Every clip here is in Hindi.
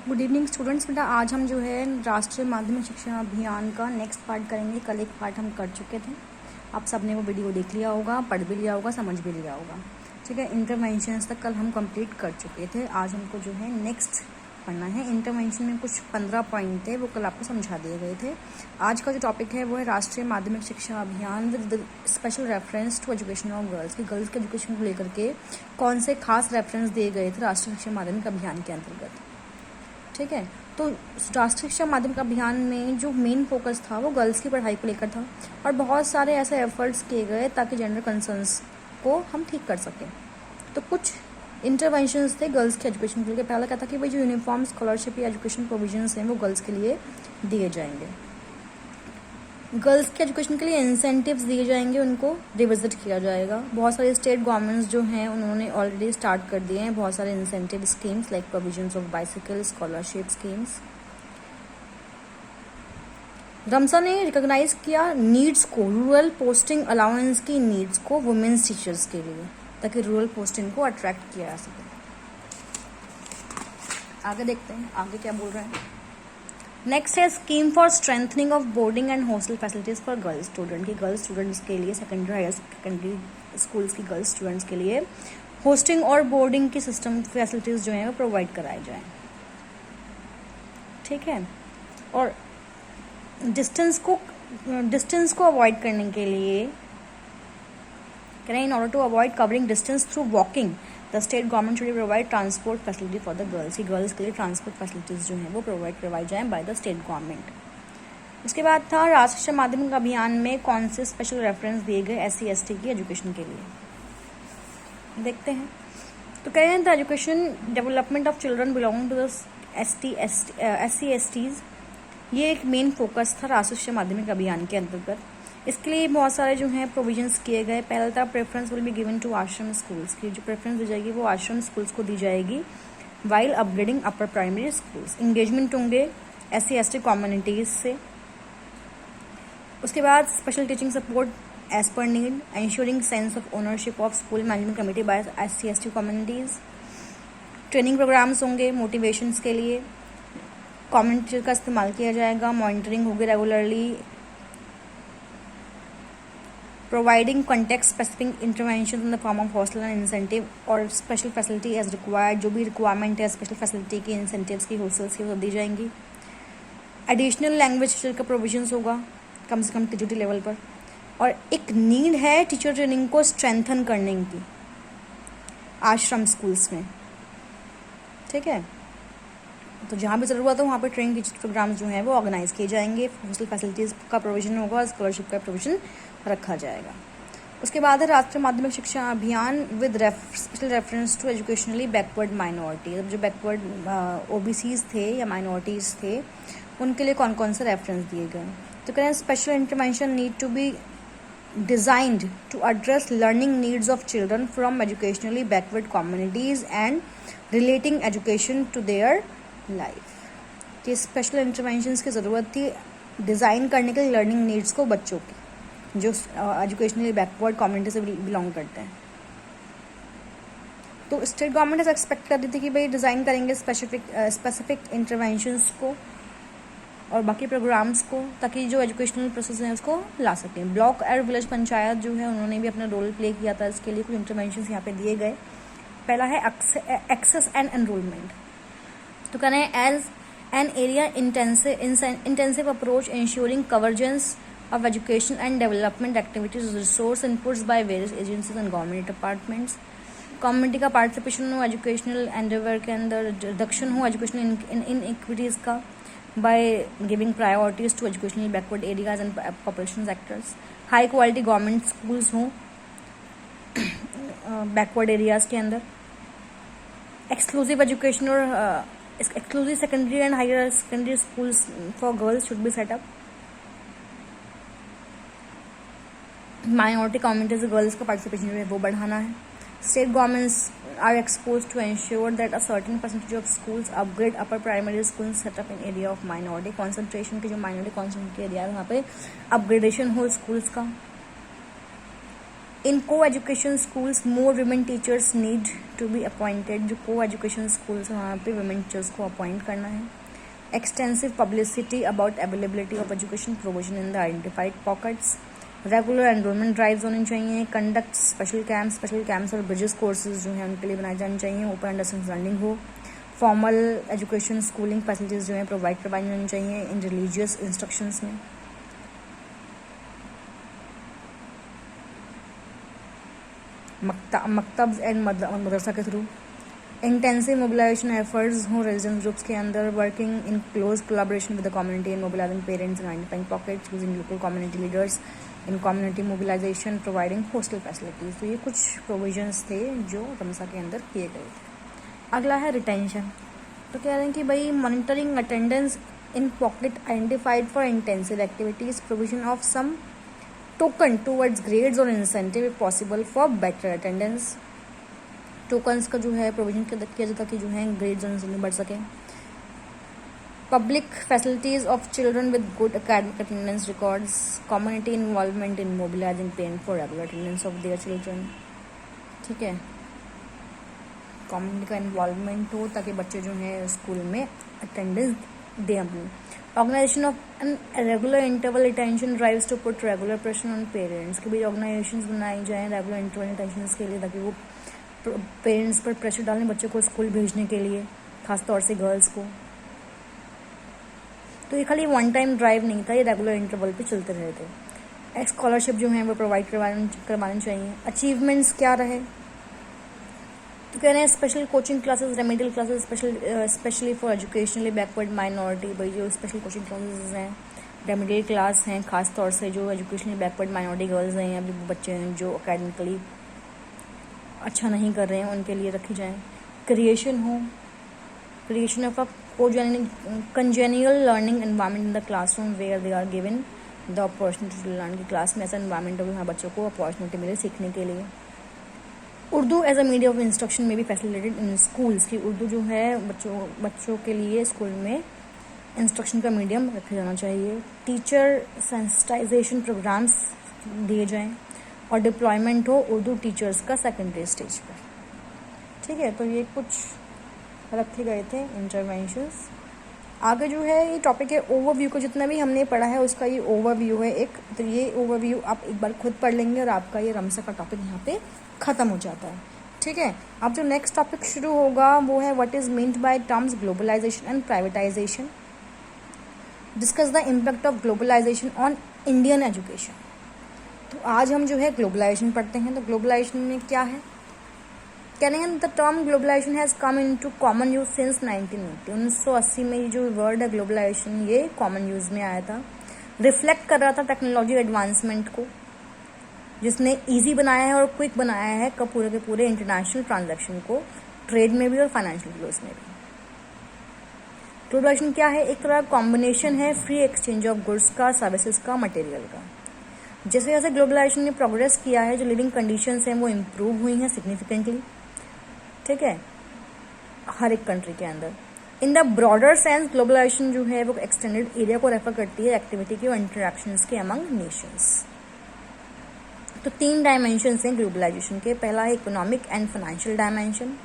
Good evening students. बेटा आज हम जो है राष्ट्रीय माध्यमिक शिक्षा अभियान का नेक्स्ट पार्ट करेंगे। कल एक पार्ट हम कर चुके थे, आप सबने वो वीडियो देख लिया होगा, पढ़ भी लिया होगा, समझ भी लिया होगा। ठीक है, इंटरवेंशंस तक कल हम कंप्लीट कर चुके थे। आज हमको जो है नेक्स्ट पढ़ना है। इंटरवेंशन में कुछ 15 पॉइंट थे, वो कल आपको समझा दिए गए थे। आज का जो टॉपिक है वो है Rashtriya Madhyamik Shiksha Abhiyan with special reference to education of girls. की गर्ल्स के एजुकेशन को लेकर के कौन से खास रेफरेंस दिए गए थे राष्ट्रीय शिक्षा माध्यमिक अभियान के अंतर्गत। ठीक है, तो राष्ट्रीय शिक्षा माध्यमिक अभियान में जो मेन फोकस था वो गर्ल्स की पढ़ाई को लेकर था और बहुत सारे ऐसे एफर्ट्स किए गए ताकि जेंडर कंसर्न्स को हम ठीक कर सकें। तो कुछ इंटरवेंशंस थे गर्ल्स के एजुकेशन के लिए। पहला क्या था कि भाई जो यूनिफॉर्म स्कॉलरशिप या एजुकेशन प्रोविजंस हैं वो गर्ल्स के लिए दिए जाएंगे। गर्ल्स के एजुकेशन के लिए इंसेंटिव्स दिए जाएंगे, उनको रिविजिट किया जाएगा। बहुत सारे स्टेट गवर्नमेंट्स जो हैं उन्होंने ऑलरेडी स्टार्ट कर दिए हैं बहुत सारे incentive schemes like provisions of bicycle scholarship schemes. RMSA ने रिकॉग्नाइज किया नीड्स को, रूरल पोस्टिंग अलाउंस की नीड्स को वुमेन्स टीचर्स के लिए, ताकि रूरल पोस्टिंग को अट्रैक्ट किया जा सके। आगे देखते हैं आगे क्या बोल रहे हैं। नेक्स्ट है scheme for strengthening of boarding and hostel facilities for girls student. की गर्ल्स स्टूडेंट्स के लिए सेकेंडरी हायर सेकेंडरी स्कूल्स की गर्ल्स स्टूडेंट्स के लिए होस्टिंग और बोर्डिंग की सिस्टम फैसिलिटीज जो है वो प्रोवाइड कराई जाए। ठीक है, और डिस्टेंस को अवॉइड करने के लिए in order to avoid covering distance through walking the state government should provide transport facility for the girls. की गर्ल्स के लिए ट्रांसपोर्ट फैसिलिटीज जो हैं वो प्रोवाइड करवाई जाएं बाय द स्टेट गवर्नमेंट। उसके बाद था राष्ट्रीय शिक्षा माध्यमिक अभियान में कौन से स्पेशल रेफरेंस दिए गए SC/ST की एजुकेशन के लिए, देखते हैं। तो कह रहे हैं the education development of children belong to the SC/STs, ये एक मेन फोकस था राष्ट्रीय शिक्षा माध्यमिक अभियान के अंतर्गत। इसके लिए बहुत सारे जो हैं प्रोविजंस किए गए। पहला था preference will be given to ashram schools, की जो प्रेफरेंस दी जाएगी वो आश्रम स्कूल्स को दी जाएगी while upgrading upper primary schools. Engagement होंगे SC/ST कम्युनिटीज से। उसके बाद special teaching support as per need, ensuring sense of ownership of school management committee by SC/ST communities. Training programmes होंगे मोटिवेशंस के लिए, कॉमन टीचर का इस्तेमाल किया जाएगा, मॉनिटरिंग होगी regularly, providing context specific intervention in the form of hostel and incentive और स्पेशल फैसिलिटी एज रिक्वायर्ड। जो भी रिक्वायरमेंट है स्पेशल फैसिलिटी की, इंसेंटिव्स की, हॉस्टल्स की, वो दी जाएंगी। एडिशनल लैंग्वेज टीचर का प्रोविजंस होगा कम से कम TGT लेवल पर। और एक नीड है टीचर ट्रेनिंग को स्ट्रेंथन करने की आश्रम स्कूल्स में। ठीक है, तो जहाँ भी ज़रूरत हो वहाँ पर ट्रेनिंग टीचर प्रोग्राम्स जो हैं वो ऑर्गेनाइज किए जाएंगे। हॉस्टल फैसिलिटीज़ का प्रोविजन होगा, स्कॉलरशिप का प्रोविजन रखा जाएगा। उसके बाद है Rashtriya Madhyamik Shiksha Abhiyan with special reference to educationally backward minority. जो बैकवर्ड OBCs थे या माइनॉरिटीज़ थे उनके लिए कौन कौन से रेफरेंस दिए गए। तो कह रहे हैं special intervention need to be designed to address learning needs of children from educationally backward communities and relating education to their life. कि स्पेशल इंटरवेंशंस की ज़रूरत थी डिज़ाइन करने के लिए लर्निंग नीड्स को बच्चों की जो एजुकेशनली बैकवर्ड कम्युनिटी से बिलोंग करते हैं। तो स्टेट गवर्नमेंट एक्सपेक्ट कर रही थी कि भाई डिज़ाइन करेंगे स्पेसिफिक इंटरवेंशंस को और बाकी प्रोग्राम्स को, ताकि जो एजुकेशनल प्रोसेस है उसको ला सकें। ब्लॉक और विलेज पंचायत जो है उन्होंने भी अपना रोल प्ले किया था। इसके लिए कुछ इंटरवेंशंस यहाँ पे दिए गए। पहला है एक्सेस एंड एनरोलमेंट। तो कहना है as an area intensive approach ensuring convergence of education and development activities, resource inputs by various agencies and government departments। Community का पार्टिसिपेशन हो एजुकेशनल एंडेवर के अंदर, रिडक्शन हो एजुकेशनल इनइक्विटीज़ का by giving priorities to educational backward areas and population sectors. High quality government schools हों बैकवर्ड एरियाज के अंदर। एक्सक्लूसिव एजुकेशन और exclusive secondary and higher secondary schools for girls should be set up. Minority communities girls का पार्टिसिपेशन जो है वो बढ़ाना है। State governments are expose to ensure that a certain percentage of schools upgrade upper primary school setup in area of minority concentration के, जो माइनॉरिटी कॉन्सेंट्रेशन के एरिया है वहाँ पे अपग्रेडेशन हो स्कूल्स का। In coeducation schools more women teachers need to be appointed, जो को एजुकेशन स्कूल्स हैं वहाँ पे वुमेन टीचर्स को अपॉइंट करना है। Extensive publicity about availability of education provision in the identified pockets. Regular enrolment drives होनी चाहिए। कंडक्ट स्पेशल कैंप्स और ब्रिजेस कोर्सेज जो हैं उनके लिए बनाए जाने चाहिए। ओपन अंडरस्टैंडिंग हो। फॉर्मल एजुकेशन स्कूलिंग फैसिलिटीज़ जो हैं प्रोवाइड करवाई जानी चाहिए इन रिलीजियस इंस्ट्रक्शंस में। मकतब एंड मदरसा के थ्रू। इंटेंसिव मोबिलाइजेशन एफर्ट्स हों रेजिडेंस ग्रुप्स के अंदर, working in close collaboration with the community and mobilising parents and identifying pockets using local community leaders in community mobilisation, providing hostel facilities. तो ये कुछ प्रोविजंस थे जो रमसा के अंदर किए गए थे। अगला है रिटेंशन। तो कह रहे हैं कि भाई monitoring attendance in pocket identified for intensive activities, provision of some token towards grades और incentive if possible for better attendance. Tokens का जो है प्रोविजन किया जाता कि जो है ग्रेड्स और इंसेंटिव बढ़ सके। Public facilities of children with good academic attendance records, community involvement in mobilising parent for regular attendance of their children. ठीक है, कम्युनिटी का इन्वॉल्वमेंट हो ताकि बच्चे जो हैं स्कूल में अटेंडेंस दें अपनी। Organisation of an regular interval attention drives to put regular pressure on parents, के भी ऑर्गेनाइजेशंस बनाई जाएं रेगुलर इंटरवल अटेंशन के लिए ताकि वो पेरेंट्स पर प्रेशर डालें बच्चों को स्कूल भेजने के लिए, खासतौर से गर्ल्स को। तो ये खाली वन टाइम ड्राइव नहीं था, ये रेगुलर इंटरवल पे चलते रहे थे। स्कॉलरशिप जो है वो प्रोवाइड करवानी चाहिए। अचीवमेंट्स क्या रहे तो कह रहे हैं special coaching classes, remedial classes specially for educationally backward minority. भाई जो स्पेशल कोचिंग क्लासेस हैं, रेमेडियल क्लास हैं, खासतौर से जो एजुकेशनली बैकवर्ड माइनॉरिटी गर्ल्स हैं या बच्चे हैं जो अकेडमिकली अच्छा नहीं कर रहे हैं उनके लिए रखी जाएँ। Creation of a congenial learning environment in the classroom where they are given the opportunity to learn, की क्लास में ऐसा environment हो जहाँ बच्चों को अपॉर्चुनिटी मिले सीखने के लिए। Urdu as a media of instruction में भी फैसिलिटेटेड इन स्कूल्स, की उर्दू जो है बच्चों के लिए स्कूल में इंस्ट्रक्शन का मीडियम रखा जाना चाहिए। टीचर सेंसिटाइजेशन प्रोग्राम्स दिए जाएं और डिप्लॉयमेंट हो उर्दू टीचर्स का सेकेंडरी स्टेज पर। ठीक है, तो ये कुछ रखे गए थे इंटरवेंशंस। आगे जो है ये टॉपिक है ओवरव्यू को, जितना भी हमने पढ़ा है उसका ये ओवरव्यू है एक। तो ये ओवरव्यू आप एक बार खुद पढ़ लेंगे और आपका ये रमसा का टॉपिक यहाँ पे ख़त्म हो जाता है। ठीक है, अब जो नेक्स्ट टॉपिक शुरू होगा वो है what is meant by terms globalisation and privatisation. Discuss the impact of globalisation on Indian education. तो आज हम जो है ग्लोबलाइजेशन पढ़ते हैं। तो ग्लोबलाइजेशन में क्या है, कह रहे हैं the term globalisation has come into common use since 1980। 1980 में ये जो वर्ड है ग्लोबलाइजेशन ये कॉमन यूज में आया था। रिफ्लेक्ट कर रहा था टेक्नोलॉजी एडवांसमेंट को, जिसने इजी बनाया है और क्विक बनाया है पूरे के पूरे इंटरनेशनल ट्रांजैक्शन को, ट्रेड में भी और फाइनेंशियल फ्लोस में भी। ग्लोबलाइजेशन क्या है, एक तरह कॉम्बिनेशन है फ्री एक्सचेंज ऑफ गुड्स का, सर्विसेज का, मटेरियल का। जैसे जैसे ग्लोबलाइजेशन ने प्रोग्रेस किया है, जो लिविंग कंडीशंस हैं वो इम्प्रूव हुई हैं सिग्निफिकेंटली। ठीक है, हर एक कंट्री के अंदर। In the broader sense globalisation जो है वो एक्सटेंडेड एरिया को रेफर करती है एक्टिविटी की और इंटरेक्शंस के अमंग नेशंस। तो 3 डायमेंशंस हैं ग्लोबलाइजेशन के। पहला है इकोनॉमिक एंड फाइनेंशियल डायमेंशन,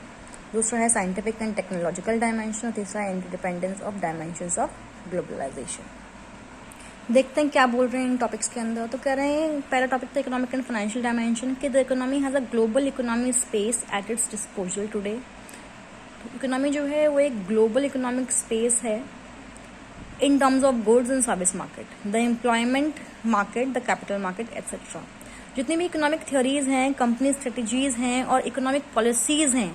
दूसरा है साइंटिफिक एंड टेक्नोलॉजिकल डायमेंशन और तीसरा है interdependence of dimensions of globalisation. देखते हैं क्या बोल रहे हैं इन टॉपिक्स के अंदर। तो कह रहे हैं पहला टॉपिक था इकोनॉमिक एंड फाइनेंशियल डायमेंशन कि the economy has a global economic space at its disposal today. तो इकोनॉमी जो है वो एक ग्लोबल इकोनॉमिक स्पेस है in terms of goods and service market, the employment market, the capital market etcetera. जितनी भी इकोनॉमिक थ्योरीज हैं, कंपनी स्ट्रेटजीज हैं और इकोनॉमिक पॉलिसीज हैं,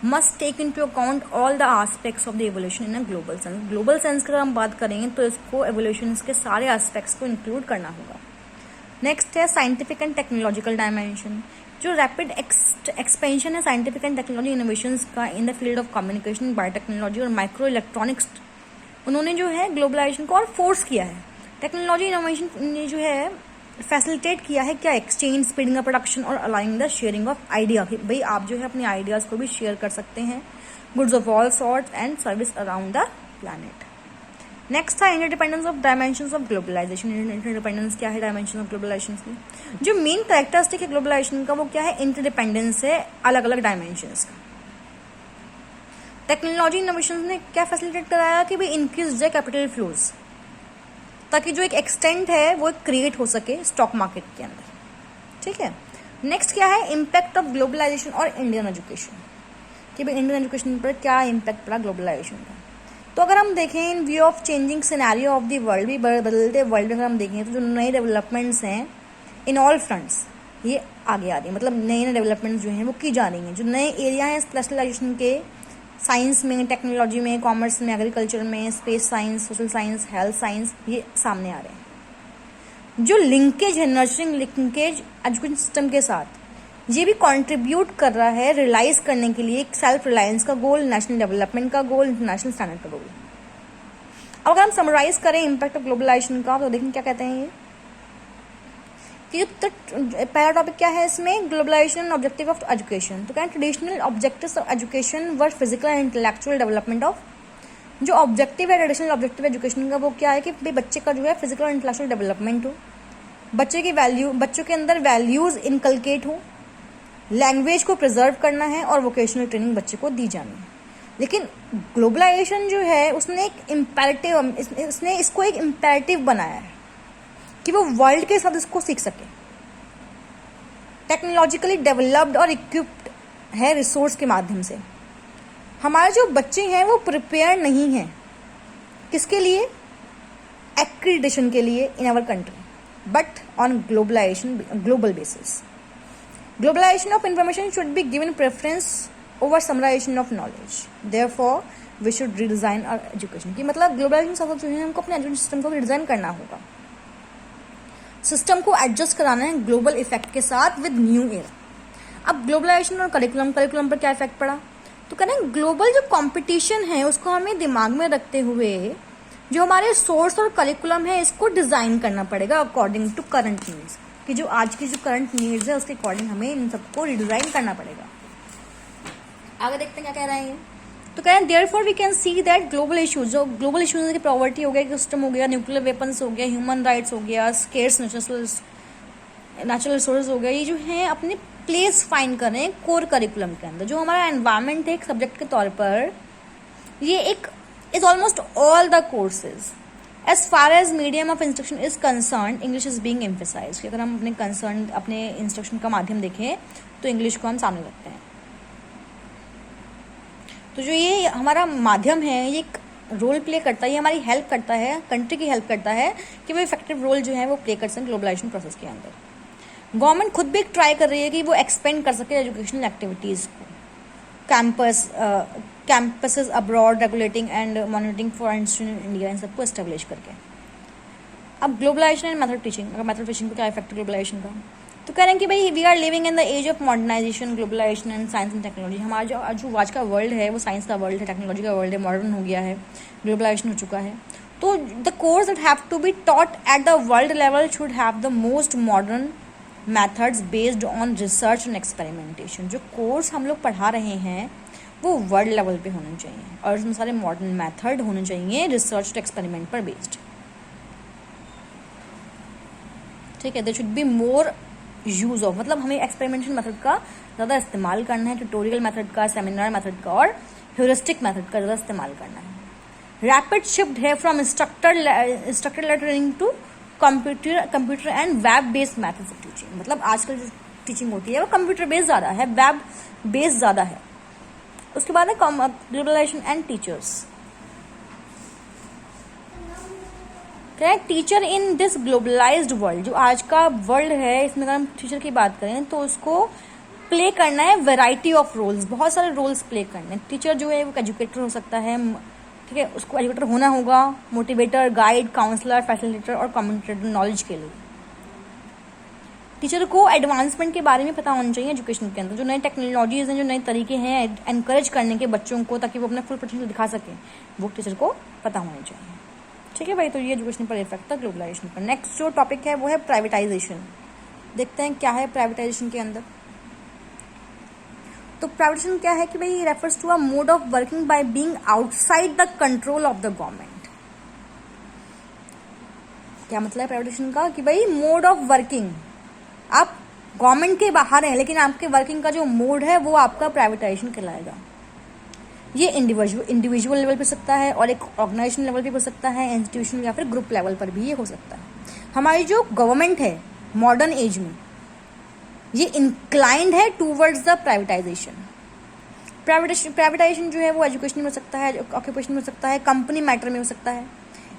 must take into account all the aspects of the evolution in a global sense. Global sense की अगर हम बात करेंगे तो इसको एवोल्यूशन के सारे आस्पेक्ट्स को इंक्लूड करना होगा। नेक्स्ट है साइंटिफिक एंड टेक्नोलॉजिकल डायमेंशन। जो रैपिड एक्सपेंशन है साइंटिफिक एंड टेक्नोलॉजी इनोवेशंस का in the field of communication, biotechnology और माइक्रो इलेक्ट्रॉनिक्स, उन्होंने जो है ग्लोबलाइजेशन को और फोर्स किया है। टेक्नोलॉजी इनोवेशन ने जो है फैसिलिटेट किया है क्या, एक्सचेंज, स्पीडिंग अप प्रोडक्शन और allowing the sharing of idea. भाई आप जो है अपने आइडियाज़ को भी शेयर कर सकते हैं, goods of all sorts and service around the planet. Next था interdependence of dimensions of globalization. Interdependence क्या है डायमेंशन ऑफ ग्लोबलाइजेशन की? जो मेन कैरेक्टरिस्टिक है ग्लोबलाइजेशन का वो क्या है? इंटरडिपेंडेंस है अलग अलग डायमेंशंस का। टेक्नोलॉजी इनोवेशन ने क्या फैसिलिटेट कराया कि भाई इंक्रीज द कैपिटल फ्लोज, ताकि जो एक एक्सटेंट है वो क्रिएट हो सके स्टॉक मार्केट के अंदर। ठीक है। नेक्स्ट क्या है? इम्पैक्ट ऑफ ग्लोबलाइजेशन और इंडियन एजुकेशन, कि भाई इंडियन एजुकेशन पर क्या इम्पैक्ट पड़ा ग्लोबलाइजेशन का। तो अगर हम देखें इन view of changing scenario of the world, भी बदलते वर्ल्ड में अगर हम देखें तो जो नए डेवलपमेंट्स हैं इन ऑल फ्रंट्स ये आगे आ रही है, मतलब नए नए डेवलपमेंट्स जो हैं वो की जा रही हैं। जो नए एरिया हैं स्पेशलाइजेशन के, साइंस में, टेक्नोलॉजी में, कॉमर्स में, एग्रीकल्चर में, space science, social science, health science, ये सामने आ रहे हैं। जो लिंकेज है, नर्चरिंग लिंकेज एजुकेशन सिस्टम के साथ, ये भी कंट्रीब्यूट कर रहा है रियलाइज करने के लिए एक सेल्फ रिलायंस का गोल, नेशनल डेवलपमेंट का गोल, इंटरनेशनल स्टैंडर्ड का गोल। अब अगर हम समराइज करें इम्पैक्ट ऑफ ग्लोबलाइजेशन का तो देखें क्या कहते हैं ये कि पहला टॉपिक क्या है इसमें? Globalisation objective of education. तो क्या traditional objectives of education were physical and intellectual development of, जो ऑब्जेक्टिव है ट्रेडिशनल ऑब्जेक्टिव एजुकेशन का वो क्या है कि भाई बच्चे का जो है फिजिकल और इंटेलेक्चुअल डेवलपमेंट हो, बच्चों के अंदर वैल्यूज इनकलकेट हो, लैंग्वेज को प्रिजर्व करना है और वोकेशनल ट्रेनिंग बच्चे को दी जानी है। लेकिन ग्लोबलाइजेशन जो है उसने एक इम्पेरेटिव, इसने इसको एक इम्पेरेटिव बनाया है कि वो वर्ल्ड के साथ इसको सीख सके। टेक्नोलॉजिकली डेवलप्ड और इक्विप्ड है रिसोर्स के माध्यम से। हमारे जो बच्चे हैं वो प्रिपेयर नहीं हैं किसके लिए? एक्रीडिटेशन के लिए in our country, but on globalisation global basis. Globalization of information should be given preference over summarization of knowledge. Therefore, we should redesign our education. कि मतलब ग्लोबलाइजेशन सब जो है हमको अपने एजुकेशन सिस्टम को डिजाइन करना होगा, सिस्टम को एडजस्ट कराना है ग्लोबल इफेक्ट के साथ विद न्यू एयर। अब ग्लोबलाइजेशन और करिकुलम पर क्या इफेक्ट पड़ा? तो कहना है ग्लोबल जो कंपटीशन है उसको हमें दिमाग में रखते हुए जो हमारे सोर्स और करिकुलम है इसको डिजाइन करना पड़ेगा अकॉर्डिंग टू करंट नीड्स, कि जो आज की जो करंट नीड्स है उसके अकॉर्डिंग हमें इन सबको रिडिजाइन करना पड़ेगा। आगे देखते हैं क्या कह रहे हैं ये। तो कह रहे हैं therefore we can see that global issues, जो ग्लोबल इश्यूज जैसे पॉवर्टी हो गया, सिस्टम हो गया, न्यूक्लियर वेपन्स हो गया, ह्यूमन राइट्स हो गया, स्केर्स नेचुरल रिसोर्स हो गया, ये जो है अपने प्लेस फाइंड कर रहे हैं कोर करिकुलम के अंदर। जो हमारा एनवायरमेंट है एक सब्जेक्ट के तौर पर, ये एक is almost all the courses. As far as medium of instruction is concerned, English is being emphasized. अगर हम अपने इंस्ट्रक्शन का माध्यम देखें तो इंग्लिश को हम सामने रखते हैं। तो जो ये हमारा माध्यम है ये एक रोल प्ले करता है, ये हमारी हेल्प करता है, कंट्री की हेल्प करता है कि वो इफेक्टिव रोल जो है वो प्ले कर सकें ग्लोबलाइजेशन प्रोसेस के अंदर। गवर्नमेंट खुद भी एक ट्राई कर रही है कि वो एक्सपेंड कर सके एजुकेशनल एक्टिविटीज़ को, campuses abroad, regulating and monitoring for institute in India, इन सबको एस्टेब्लिश करके। अब ग्लोबलाइजेशन एंड मेथड टीचिंग, अगर मेथड टीचिंग को क्या इफेक्ट है ग्लोबलाइजेशन का? तो कह रहे हैं कि भाई we are living in the age of modernisation, globalisation and science and technology. हमारा जो आज का वर्ल्ड है वो साइंस का वर्ल्ड है, टेक्नोलॉजी का वर्ल्ड है, मॉडर्न हो गया है, ग्लोबलाइजेशन हो चुका है। तो the course that have to be taught at the world level should have the most modern methods based on research and experimentation. जो कोर्स हम लोग पढ़ा रहे हैं वो वर्ल्ड लेवल पे होने चाहिए और इसमें सारे मॉडर्न मेथड होने चाहिए रिसर्च और एक्सपेरिमेंट पर बेस्ड। ठीक है, there should be more use of, मतलब हमें एक्सपेरिमेंटल मेथड का ज़्यादा इस्तेमाल करना है, ट्यूटोरियल मेथड का, सेमिनार मेथड का और ह्यूरिस्टिक मेथड का ज़्यादा इस्तेमाल करना है। रैपिड शिफ्ट है from instructor led training to computer and web based methods of teaching. मतलब आजकल जो टीचिंग होती है वो कंप्यूटर बेस्ड ज़्यादा है, वेब बेस्ड ज़्यादा है। उसके बाद है ग्लोबलाइजेशन एंड टीचर्स। क्या है teacher in this globalised world, जो आज का वर्ल्ड है इसमें अगर हम टीचर की बात करें तो उसको प्ले करना है वैरायटी ऑफ रोल्स, बहुत सारे रोल्स प्ले करने हैं। टीचर जो है वो एजुकेटर हो सकता है, ठीक है, उसको एजुकेटर होना होगा, मोटिवेटर, गाइड, काउंसलर, फैसिलिटेटर और कम्युनिकेटर नॉलेज के लिए। टीचर को एडवांसमेंट के बारे में पता होना चाहिए एजुकेशन के अंदर, जो नई टेक्नोलॉजीज हैं, जो नए तरीके हैं एनकरेज करने के बच्चों को ताकि वो अपना फुल पोटेंशियल दिखा सकें, वो टीचर को पता होना चाहिए। ठीक है भाई, तो ये एजुकेशन पर इफेक्ट था ग्लोबलाइजेशन पर। नेक्स्ट जो टॉपिक है वो है प्राइवेटाइजेशन। देखते हैं क्या है प्राइवेटाइजेशन के अंदर। तो प्राइवेटाइजेशन क्या है कि भाई refers to a mode of working by being outside the control of the government. क्या मतलब है प्राइवेटाइजेशन का? कि भाई मोड ऑफ वर्किंग, आप गवर्नमेंट के बाहर हैं लेकिन आपके वर्किंग का जो मोड है वो आपका प्राइवेटाइजेशन कहलाएगा। ये इंडिविजुअल लेवल पे हो सकता है और एक ऑर्गेनाइजेशन लेवल पे हो सकता है, इंस्टीट्यूशन या फिर ग्रुप लेवल पर भी ये हो सकता है। हमारी जो गवर्नमेंट है मॉडर्न एज में ये इंक्लाइंड है टूवर्ड्स द प्राइवेटाइजेशन। प्राइवेटाइजेशन जो है वो एजुकेशन में हो सकता है, ऑक्यूपेशन में हो सकता है, कंपनी मैटर में हो सकता है।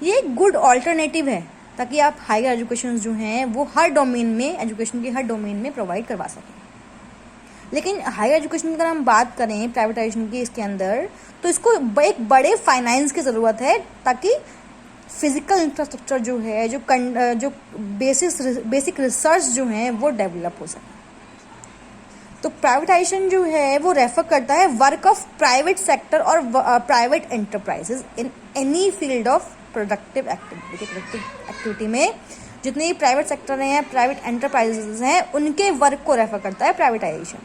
ये एक गुड ऑल्टरनेटिव है ताकि आप हायर एजुकेशन जो हैं वो हर डोमेन में, एजुकेशन के हर डोमेन में प्रोवाइड करवा सकें। लेकिन हायर एजुकेशन की अगर हम बात करें प्राइवेटाइजेशन की इसके अंदर, तो इसको एक बड़े फाइनेंस की ज़रूरत है ताकि फिजिकल इंफ्रास्ट्रक्चर जो है, जो बेसिक रिसर्च जो है वो डेवलप हो सके। तो प्राइवेटाइजेशन जो है वो रेफर करता है वर्क ऑफ प्राइवेट सेक्टर और private enterprises in any field of productive activity में जितने भी प्राइवेट सेक्टर हैं, प्राइवेट एंटरप्राइजेज हैं, उनके वर्क को रेफर करता है privatisation.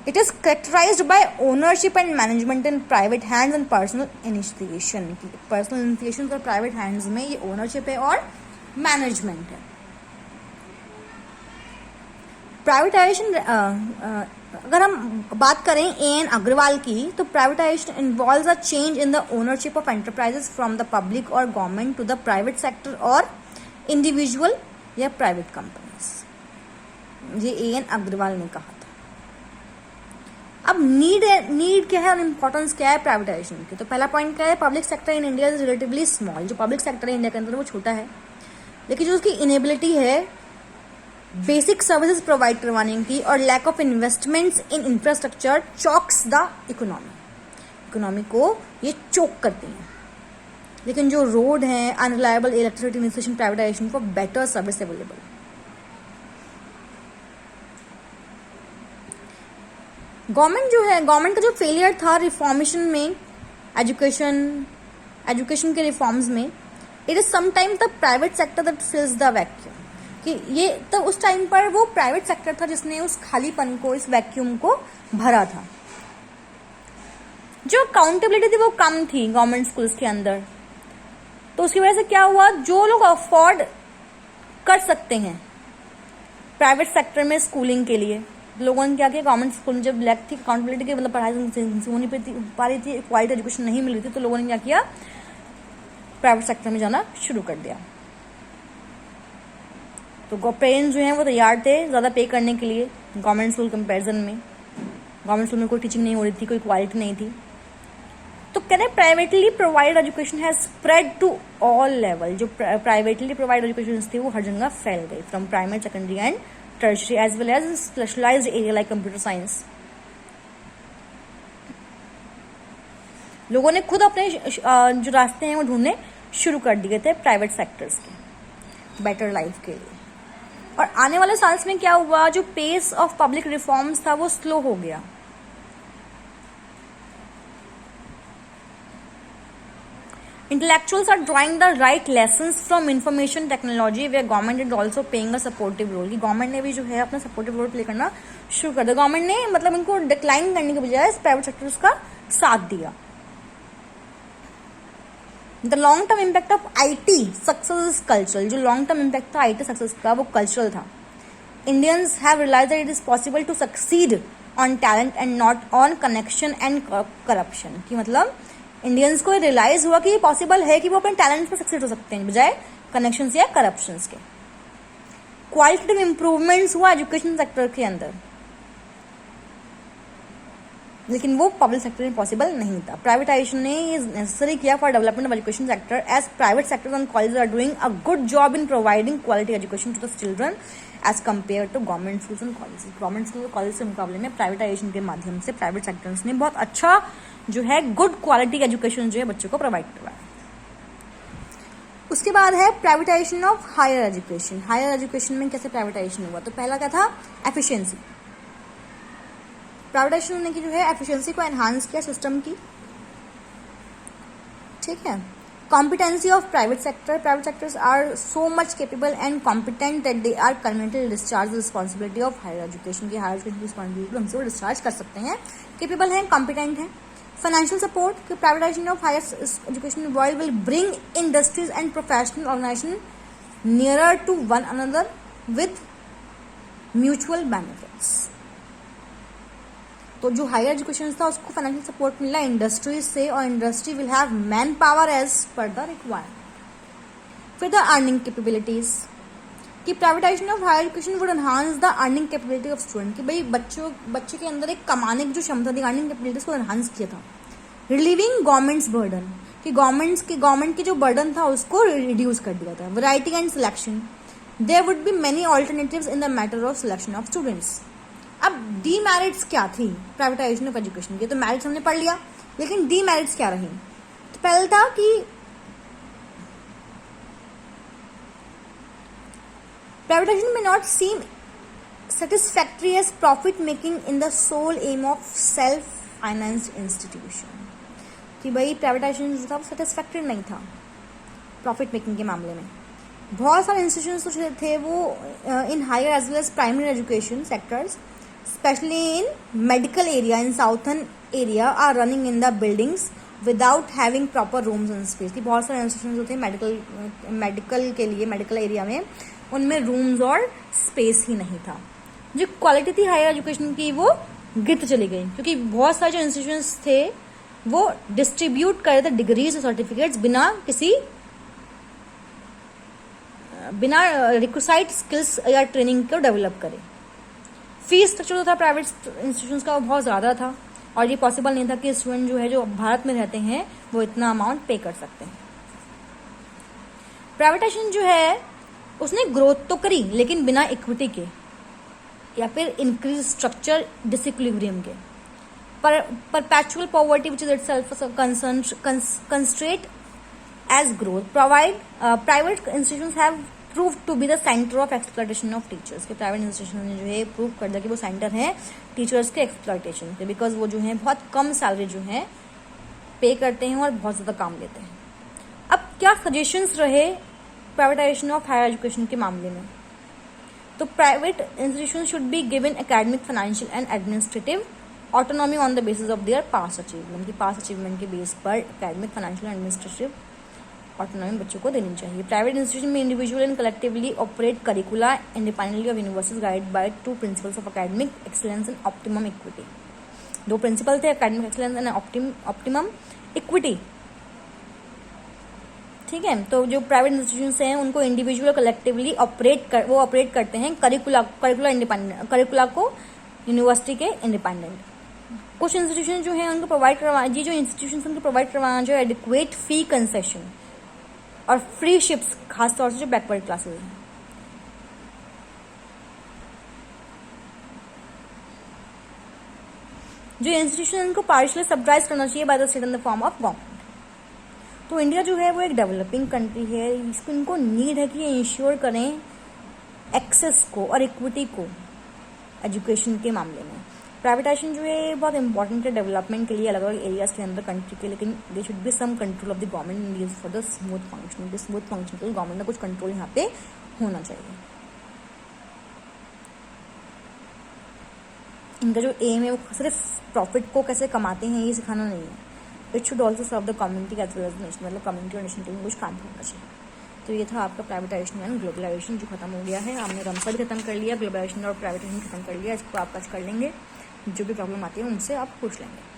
It is characterised by ownership and management in private hands and personal initiation. Personal initiation और प्राइवेट हैंड्स में ये ओनरशिप है और मैनेजमेंट है। प्राइवेटाइजेशन अगर हम बात करें एन अग्रवाल की, तो privatization involves a change in the ownership of enterprises from the public और government to the private sector और इंडिविजुअल या प्राइवेट कंपनीज। ये एन अग्रवाल ने कहा था। अब नीड क्या है और इम्पोर्टेंस क्या है प्राइवेटाइजेशन की? तो पहला पॉइंट क्या है, public sector in India is relatively small. जो पब्लिक सेक्टर है इंडिया के अंदर वो छोटा है, लेकिन जो उसकी इनेबिलिटी है बेसिक सर्विसेज प्रोवाइड करवाने की और lack of investments in infrastructure chokes the economy को ये चोक करती हैं। लेकिन जो रोड है, अनरिलायबल इलेक्ट्रिसिटी इंस्टेशन, प्राइवेटाइजेशन को बेटर सर्विस अवेलेबल। गवर्नमेंट जो है, गवर्नमेंट का जो फेलियर था रिफॉर्मेशन में, एजुकेशन के रिफॉर्म्स में, it is sometimes the private sector that फिल्स the vacuum. कि ये तो उस टाइम पर वो प्राइवेट सेक्टर था जिसने उस खालीपन को, इस वैक्यूम को भरा था। जो अकाउंटेबिलिटी थी वो कम थी गवर्नमेंट स्कूल्स के अंदर, तो उसकी वजह से क्या हुआ, जो लोग अफोर्ड कर सकते हैं प्राइवेट सेक्टर में स्कूलिंग के लिए, लोगों ने क्या किया, गवर्नमेंट स्कूल में जब लैक थी अकाउंटेबिलिटी की, मतलब पढ़ाई हो नहीं पा रही थी, क्वालिटी एजुकेशन नहीं मिल रही थी, तो लोगों ने क्या किया, प्राइवेट सेक्टर में जाना शुरू कर दिया। तो पेरेंट्स जो हैं वो तैयार थे ज़्यादा पे करने के लिए गवर्नमेंट स्कूल कंपैरिजन में। गवर्नमेंट स्कूल में कोई टीचिंग नहीं हो रही थी, कोई क्वालिटी नहीं थी। तो कहते हैं privately provide education has spread to all level. जो प्राइवेटली प्रोवाइड एजुकेशन थी वो हर जगह फैल गई, from primary, secondary and tertiary as well as specialised area like computer science. लोगों ने खुद अपने जो रास्ते हैं वो ढूंढने शुरू कर दिए थे प्राइवेट सेक्टर्स के बेटर लाइफ के लिए। और आने वाले साल्स में क्या हुआ, जो पेस ऑफ पब्लिक रिफॉर्म्स था वो स्लो हो गया। Intellectuals are drawing the right lessons from information technology where government is also playing a supportive role। कि गवर्नमेंट ने भी जो है अपना सपोर्टिव रोल प्ले करना शुरू कर दिया। गवर्नमेंट ने मतलब इनको डिक्लाइन करने के बजाय प्राइवेट सेक्टर्स का साथ दिया। The long term impact of IT success cultural. जो लॉन्ग टर्म इम्पैक्ट था आईटी सक्सेस का वो कल्चरल था। Indians have realised that it is possible to succeed on talent and not on connection and corruption. की मतलब इंडियंस को रियलाइज हुआ कि ये पॉसिबल है कि वो अपने टैलेंट पर सक्सेस हो सकते हैं बजाय कनेक्शंस या करप्शंस के। क्वालिटेटिव इंप्रूवमेंट्स हुआ एजुकेशन सेक्टर के अंदर, लेकिन वो पब्लिक सेक्टर में पॉसिबल नहीं था। प्राइवेटाइजेशन ने ये नेसेसरी किया for development of education sector as private sectors and colleges are doing a good job in providing quality education to the children as compare to government schools and colleges. Government school और कॉलेज के मुकाबले में प्राइवेटाइजेशन के माध्यम से प्राइवेट सेक्टर्स ने बहुत अच्छा जो है गुड क्वालिटी एजुकेशन जो है बच्चों को प्रोवाइड करवाया। उसके बाद है privatisation of higher education. Higher education में कैसे प्राइवेटाइजेशन हुआ, तो पहला क्या था, एफिशिएंसी। प्राइवेटाइजेशन ने की जो है एफिशिएंसी को एनहांस किया सिस्टम की, ठीक है। Competency of private sector. Private sectors are so much capable and competent that they are conveniently discharge responsibility of higher education की हायर एजुकेशन की रिस्पॉन्सिबिलिटी हमसे वो डिस्चार्ज कर सकते हैं, केपेबल हैं, कॉम्पिटेंट हैं। फाइनेंशियल सपोर्ट कि privatisation of higher education would will bring industries and professional organisation nearer to one another with mutual benefits. तो जो हायर एजुकेशन था उसको फाइनेंशियल सपोर्ट मिला इंडस्ट्री से, और industry will have manpower as per the requirement. फिर द अर्निंग कैपेबिलिटीज, कि privatisation of higher education would enhance the earning capability of student, कि भाई बच्चे के अंदर एक कमाने की जो क्षमता थी, अर्निंग कैपेबिलिटीज को एनहांस किया था। रिलीविंग गवर्नमेंट्स बर्डन, कि गवर्नमेंट की जो बर्डन था उसको रिड्यूस कर दिया था। Variety and selection, there would be many alternatives in the matter of selection of students. अब डीमेरिट्स क्या थी प्राइवेटाइजेशन ऑफ एजुकेशन की? तो मेरिट्स हमने पढ़ लिया, लेकिन डीमेरिट्स क्या रही? तो पहले था कि privatization may not seem satisfactory as profit making in the sole aim of self financed institution, कि भाई प्राइवेटाइजेशन जो था सेटिस्फैक्टरी नहीं था प्रॉफिट मेकिंग के मामले में। बहुत सारे इंस्टीट्यूशंस जो थे वो in higher as well as primary education sectors, specially in medical area in southern area, are running in the buildings without having proper rooms and space. की बहुत सारे इंस्टीट्यूशंस जो थे मेडिकल के लिए, मेडिकल एरिया में उनमें रूम्स और स्पेस ही नहीं था। जो क्वालिटी थी हायर एजुकेशन की वो गिरती चली गई, क्योंकि बहुत सारे जो इंस्टीट्यूशंस थे वो डिस्ट्रीब्यूट कर रहे थे डिग्रीज और सर्टिफिकेट्स बिना रिक्विसाइट स्किल्स या ट्रेनिंग को डेवलप करे। फीस स्ट्रक्चर जो था प्राइवेट इंस्टीट्यूशंस का वो बहुत ज़्यादा था, और ये पॉसिबल नहीं था कि स्टूडेंट जो है जो भारत में रहते हैं वो इतना अमाउंट पे कर सकते हैं। प्राइवेटाइजेशन जो है उसने ग्रोथ तो करी, लेकिन बिना इक्विटी के या फिर इंक्रीज स्ट्रक्चर डिसइक्विलिब्रियम के। Perpetual poverty which is itself constraint as growth. Private institutions have prove to be the centre of exploitation of teachers, के प्राइवेट इंस्टीट्यूशन ने जो है प्रूव कर दिया कि वो सेंटर है टीचर्स के एक्सप्लॉयटेशन के, बिकॉज वो जो है बहुत कम सैलरी जो है पे करते हैं और बहुत ज़्यादा काम लेते हैं। अब क्या सजेशंस रहे प्राइवेटाइजेशन ऑफ हायर एजुकेशन के मामले में? तो private institution should be given academic, financial and administrative autonomy on the basis of their past achievement, की पास्ट अचीवमेंट के बेस पर academic, financial and administrative autonomy बच्चों को देनी चाहिए। प्राइवेट इंस्टीट्यूशन में individual and collectively operate करिकुला independently of universities guided by two principles of academic excellence and optimum equity. दो प्रिंसिपल थे, academic excellence and optimum equity. ठीक है, तो जो प्राइवेट इंस्टीट्यूशंस हैं उनको इंडिविजुअल कलेक्टिवली ऑपरेट करते हैं करिकुला इंडिपेंडेंट, करिकुला को यूनिवर्सिटी के इंडिपेंडेंट। कुछ इंस्टीट्यूशन जो है उनको प्रोवाइड करवाना, ये जो इंस्टीट्यूशंस उनको प्रोवाइड करवाना जो एडिक्वेट फी कंसेशन और फ्री शिप्स, खासतौर से जो बैकवर्ड क्लासेज हैं। जो इंस्टीट्यूशन उनको पार्शियली सब्सिडाइज करना चाहिए by the state in the form of government. तो इंडिया जो है वो एक डेवलपिंग कंट्री है, इसको इनको नीड है कि ये इंश्योर करें एक्सेस को और इक्विटी को एजुकेशन के मामले में। प्राइवेटाइजेशन जो है बहुत इंपॉर्टेंट है डेवलपमेंट के लिए अलग अलग एरियाज के अंदर कंट्री के, लेकिन they should be some control of the government for the smooth functioning. Smooth function के लिए गवर्नमेंट का कुछ कंट्रोल यहाँ पे होना चाहिए। इनका जो एम है वो सिर्फ प्रॉफिट को कैसे कमाते हैं ये सिखाना नहीं है, it should also serve the community as well as nation, मतलब कम्युनिटी और नेशन के लिए कुछ काम होना चाहिए। तो ये था आपका प्राइवेटाइजेशन एंड ग्लोबलाइजेशन जो खत्म हो गया है। आपने रमसा भी खत्म कर लिया, ग्लोबलाइजेशन और प्राइवेटाइजेशन खत्म कर लिया। इसको आप टच कर लेंगे, जो भी प्रॉब्लम आती है उनसे आप पूछ लेंगे।